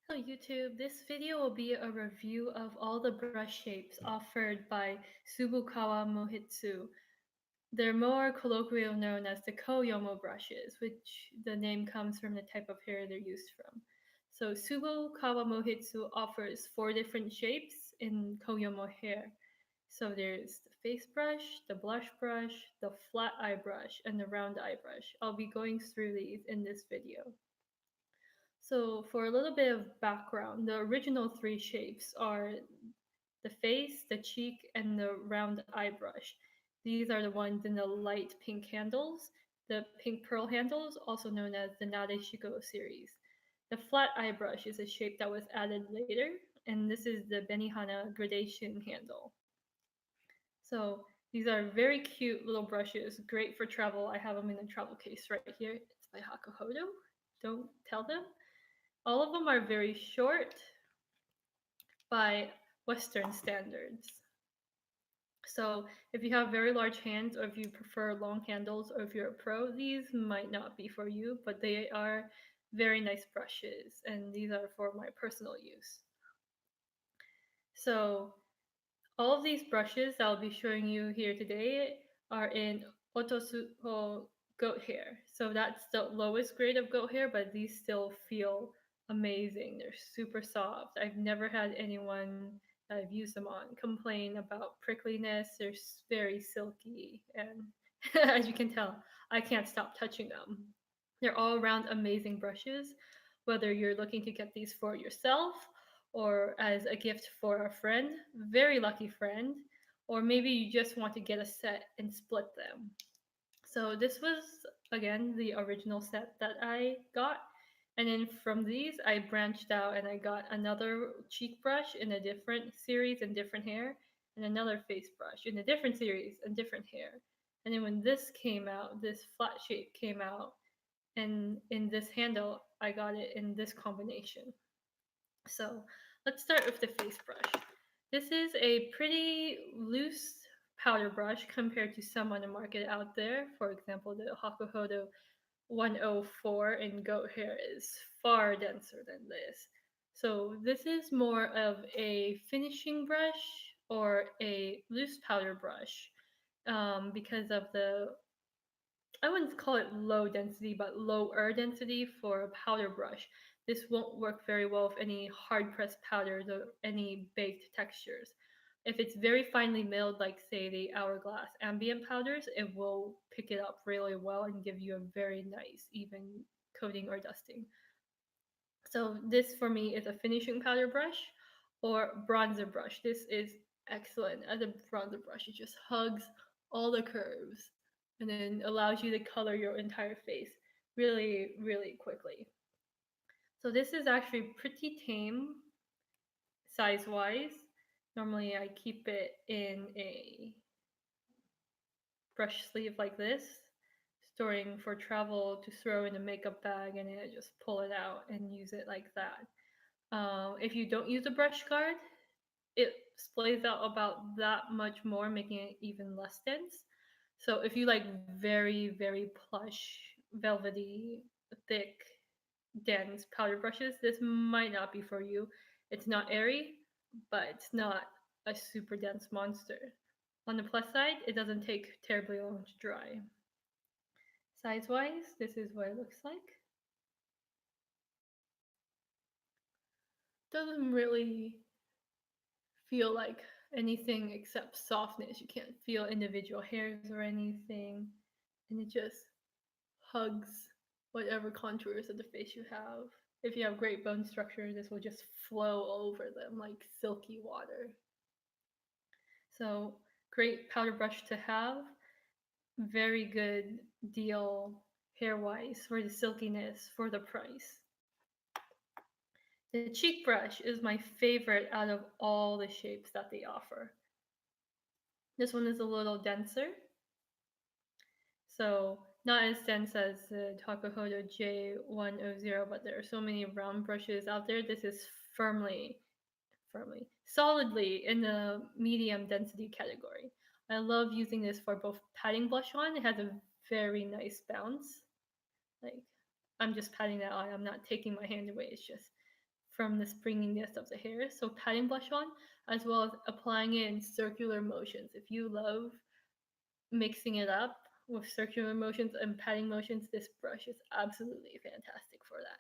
Hello YouTube, this video will be a review of all the brush shapes offered by Tsubokawa Mouhitsu. They're more colloquially known as the Koyomo brushes, which the name comes from the type of hair they're used from. So Tsubokawa Mouhitsu offers 4 different shapes in Koyomo hair. So there's the face brush, the blush brush, the flat eye brush, and the round eye brush. I'll be going through these in this video. So, for a little bit of background, the original 3 shapes are the face, the cheek, and the round eye brush. These are the ones in the light pink handles, the pink pearl handles, also known as the Nadeshiko series. The flat eye brush is a shape that was added later, and this is the Beni Gradation handle. So, these are very cute little brushes, great for travel. I have them in a travel case right here. It's by Hakuhodo. Don't tell them. All of them are very short by Western standards. So if you have very large hands or if you prefer long handles or if you're a pro, these might not be for you, but they are very nice brushes and these are for my personal use. So all of these brushes I'll be showing you here today are in Ototsuho goat hair. So that's the lowest grade of goat hair, but these still feel amazing. They're super soft. I've never had anyone that I've used them on complain about prickliness. They're very silky, and as you can tell, I can't stop touching them. They're all around amazing brushes, whether you're looking to get these for yourself or as a gift for a friend, very lucky friend, or maybe you just want to get a set and split them. So this was again the original set that I got. And then from these, I branched out and I got another cheek brush in a different series and different hair, and another face brush in a different series and different hair. And then when this came out, this flat shape came out, and in this handle, I got it in this combination. So let's start with the face brush. This is a pretty loose powder brush compared to some on the market out there. For example, the Hakuhodo 104 in goat hair is far denser than this. So this is more of a finishing brush or a loose powder brush because of the I wouldn't call it low density, but lower density for a powder brush. This won't work very well with any hard pressed powders or any baked textures. If it's very finely milled, like say the Hourglass ambient powders, it will pick it up really well and give you a very nice, even coating or dusting. So this for me is a finishing powder brush or bronzer brush. This is excellent as a bronzer brush. It just hugs all the curves and then allows you to color your entire face really, really quickly. So this is actually pretty tame size wise. Normally I keep it in a brush sleeve like this, storing for travel to throw in a makeup bag and then I just pull it out and use it like that. If you don't use a brush guard, it splays out about that much more, making it even less dense. So if you like very, very plush, velvety, thick, dense powder brushes, this might not be for you. It's not airy, but it's not a super dense monster. On the plus side, it doesn't take terribly long to dry. Size wise, this is what it looks like. Doesn't really feel like anything except softness. You can't feel individual hairs or anything. And it just hugs whatever contours of the face you have. If you have great bone structure, this will just flow over them like silky water. So, great powder brush to have. Very good deal hair wise for the silkiness for the price. The cheek brush is my favorite out of all the shapes that they offer. This one is a little denser, so not as dense as the Takuhodo J100, but there are so many round brushes out there. This is solidly in the medium density category. I love using this for both patting blush on. It has a very nice bounce. Like I'm just patting that on. I'm not taking my hand away. It's just from the springiness of the hair. So patting blush on, as well as applying it in circular motions. If you love mixing it up with circular motions and patting motions, this brush is absolutely fantastic for that.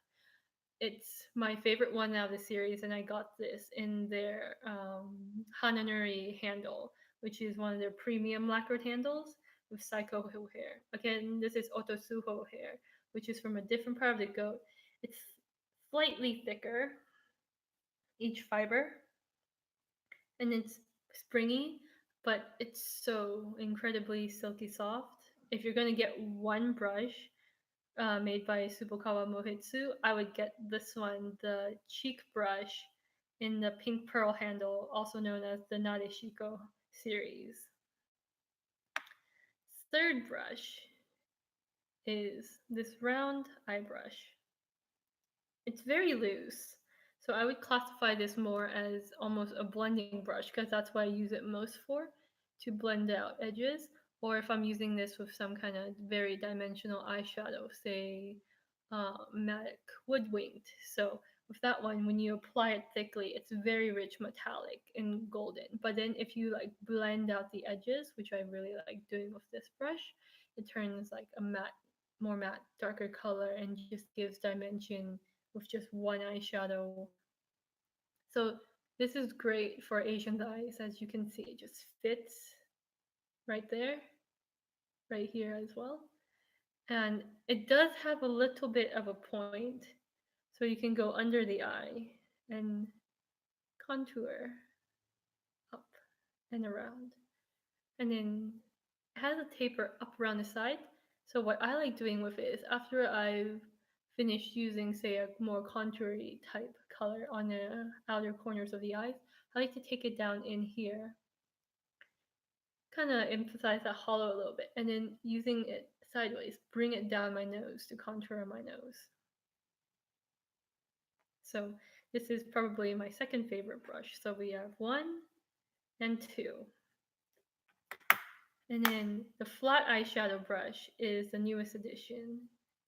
It's my favorite one out of the series, and I got this in their Hananuri handle, which is one of their premium lacquered handles with Psycho hair. Again, this is Ototsuho hair, which is from a different part of the goat. It's slightly thicker, each fiber, and it's springy, but it's so incredibly silky soft. If you're gonna get one brush made by Tsubokawa Mouhitsu, I would get this one, the cheek brush in the pink pearl handle, also known as the Nadeshiko series. Third brush is this round eye brush. It's very loose. So I would classify this more as almost a blending brush because that's what I use it most for, to blend out edges. Or if I'm using this with some kind of very dimensional eyeshadow, say matte woodwinked. So with that one, when you apply it thickly, it's very rich metallic and golden. But then if you like blend out the edges, which I really like doing with this brush, it turns like a matte, more matte, darker color and just gives dimension with just one eyeshadow. So this is great for Asian eyes. As you can see, it just fits right there, right here as well. And it does have a little bit of a point, so you can go under the eye and contour up and around. And then it has a taper up around the side. So what I like doing with it is after I've finished using, say, a more contoury type color on the outer corners of the eyes, I like to take it down in here, kind of emphasize that hollow a little bit, and then using it sideways, bring it down my nose to contour my nose. So this is probably my second favorite brush. So we have one and two. And then the flat eyeshadow brush is the newest addition,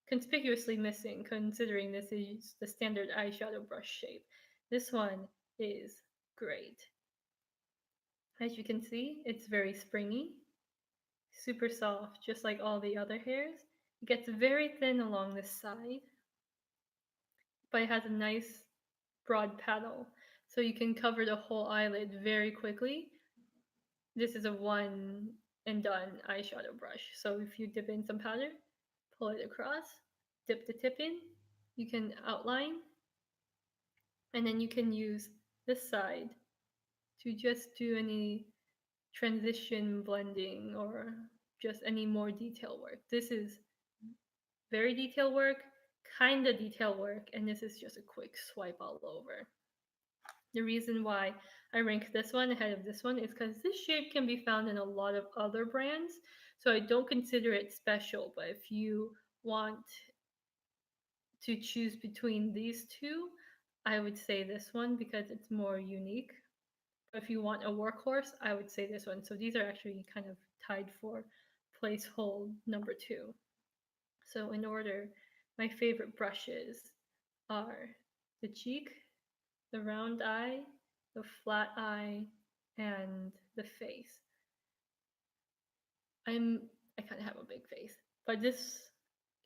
conspicuously missing considering this is the standard eyeshadow brush shape. This one is great. As you can see, it's very springy, super soft, just like all the other hairs. It gets very thin along this side, but it has a nice broad paddle, so you can cover the whole eyelid very quickly. This is a one and done eyeshadow brush. So if you dip in some powder, pull it across, dip the tip in, you can outline, and then you can use this side to just do any transition blending or just any more detail work. This is very detail work, kind of detail work, and this is just a quick swipe all over. The reason why I rank this one ahead of this one is because this shape can be found in a lot of other brands, so I don't consider it special. But if you want to choose between these two, I would say this one because it's more unique. But if you want a workhorse, I would say this one. So these are actually kind of tied for place hold number two. So in order, my favorite brushes are the cheek, the round eye, the flat eye, and the face. I kind of have a big face, but this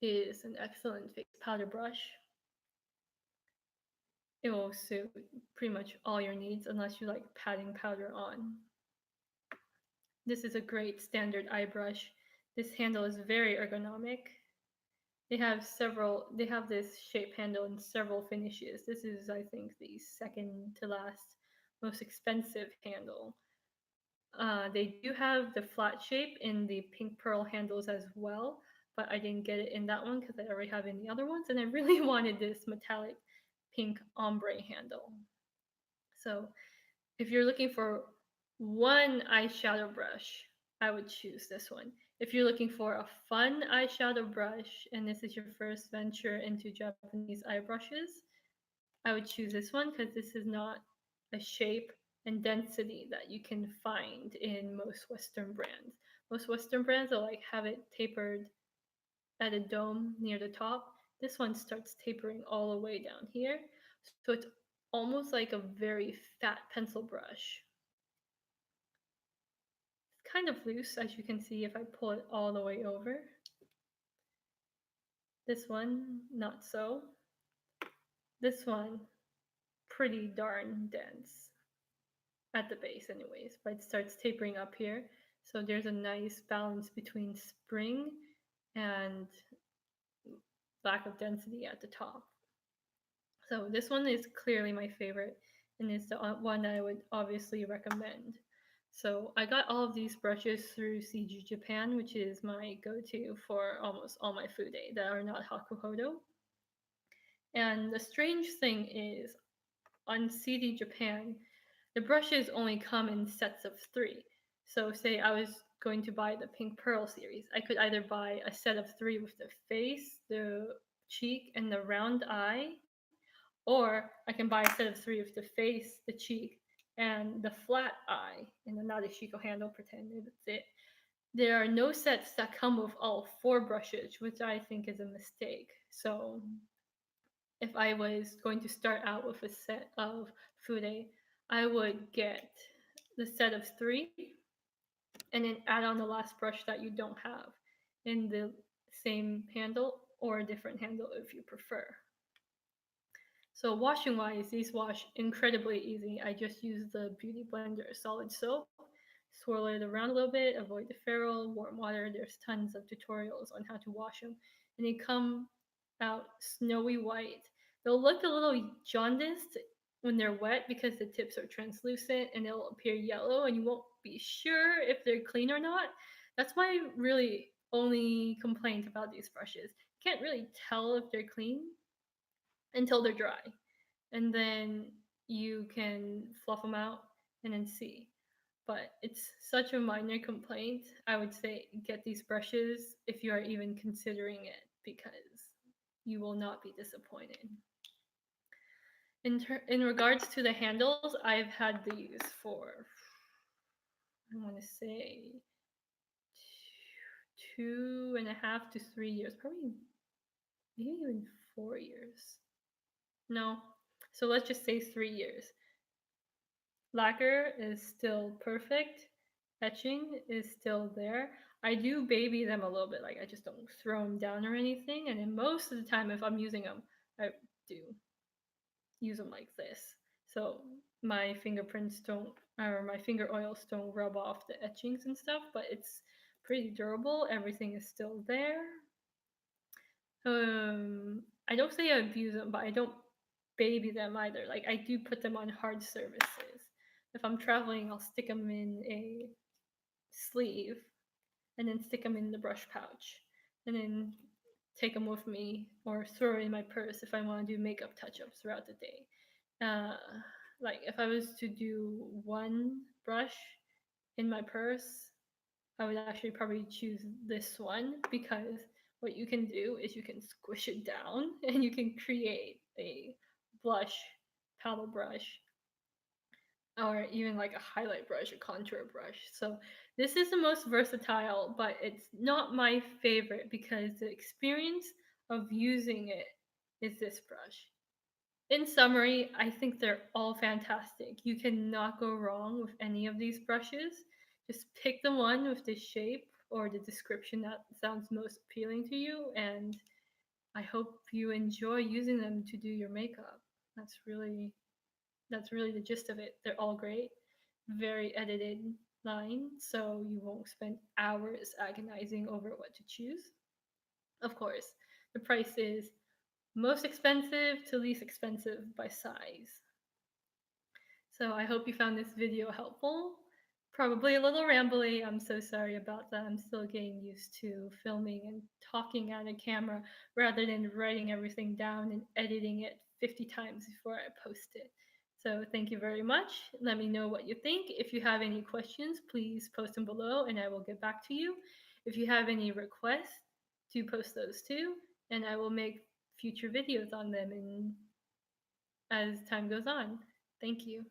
is an excellent face powder brush. It will suit pretty much all your needs unless you like patting powder on. This is a great standard eye brush. This handle is very ergonomic. They have this shape handle in several finishes. This is, I think, the second to last most expensive handle. They do have the flat shape in the pink pearl handles as well, but I didn't get it in that one because I already have it in the other ones, and I really wanted this metallic pink ombre handle. So if you're looking for one eyeshadow brush, I would choose this one. If you're looking for a fun eyeshadow brush and this is your first venture into Japanese eye brushes, I would choose this one because this is not a shape and density that you can find in most Western brands. Most Western brands will like have it tapered at a dome near the top. This one starts tapering all the way down here. So it's almost like a very fat pencil brush. It's kind of loose, as you can see if I pull it all the way over. This one, not so. This one, pretty darn dense at the base anyways, but it starts tapering up here. So there's a nice balance between spring and lack of density at the top. So this one is clearly my favorite and is the one I would obviously recommend. So I got all of these brushes through CG Japan, which is my go-to for almost all my Fude that are not Hakuhodo. And the strange thing is, on CD Japan, the brushes only come in sets of 3. So say I was going to buy the Pink Pearl series, I could either buy a set of 3 with the face, the cheek, and the round eye, or I can buy a set of 3 with the face, the cheek, and the flat eye, and the Nadeshiko handle, pretend that's it. There are no sets that come with all 4 brushes, which I think is a mistake. So if I was going to start out with a set of Fude, I would get the set of 3 and then add on the last brush that you don't have in the same handle or a different handle if you prefer. So washing wise, these wash incredibly easy. I just use the Beauty Blender solid soap, swirl it around a little bit, avoid the ferrule, warm water. There's tons of tutorials on how to wash them. And they come out snowy white. They'll look a little jaundiced when they're wet because the tips are translucent and they'll appear yellow and you won't be sure if they're clean or not. That's my really only complaint about these brushes. You can't really tell if they're clean until they're dry. And then you can fluff them out and then see. But it's such a minor complaint. I would say get these brushes if you are even considering it because you will not be disappointed. In regards to the handles, I've had these for, I want to say, 2.5 to 3 years, probably maybe even 4 years. No, so let's just say 3 years. Lacquer is still perfect. Etching is still there. I do baby them a little bit, like I just don't throw them down or anything. And then most of the time, if I'm using them, I do use them like this. So my fingerprints don't, or my finger oils don't rub off the etchings and stuff, but it's pretty durable. Everything is still there. I don't say I abuse them, but I don't baby them either. Like I do put them on hard surfaces. If I'm traveling, I'll stick them in a sleeve and then stick them in the brush pouch and then take them with me or throw it in my purse if I want to do makeup touch-ups throughout the day. Uh, like if I was to do one brush in my purse, I would actually probably choose this one because what you can do is you can squish it down and you can create a blush paddle brush or even like a highlight brush, a contour brush. So this is the most versatile, but it's not my favorite because the experience of using it is this brush. In summary, I think they're all fantastic. You cannot go wrong with any of these brushes. Just pick the one with the shape or the description that sounds most appealing to you, and I hope you enjoy using them to do your makeup. That's really that's really the gist of it. They're all great, very edited line, so you won't spend hours agonizing over what to choose. Of course, the price is most expensive to least expensive by size. So I hope you found this video helpful. Probably a little rambly. I'm so sorry about that. I'm still getting used to filming and talking at a camera rather than writing everything down and editing it 50 times before I post it. So thank you very much. Let me know what you think. If you have any questions, please post them below and I will get back to you. If you have any requests, do post those too, and I will make future videos on them as time goes on. Thank you.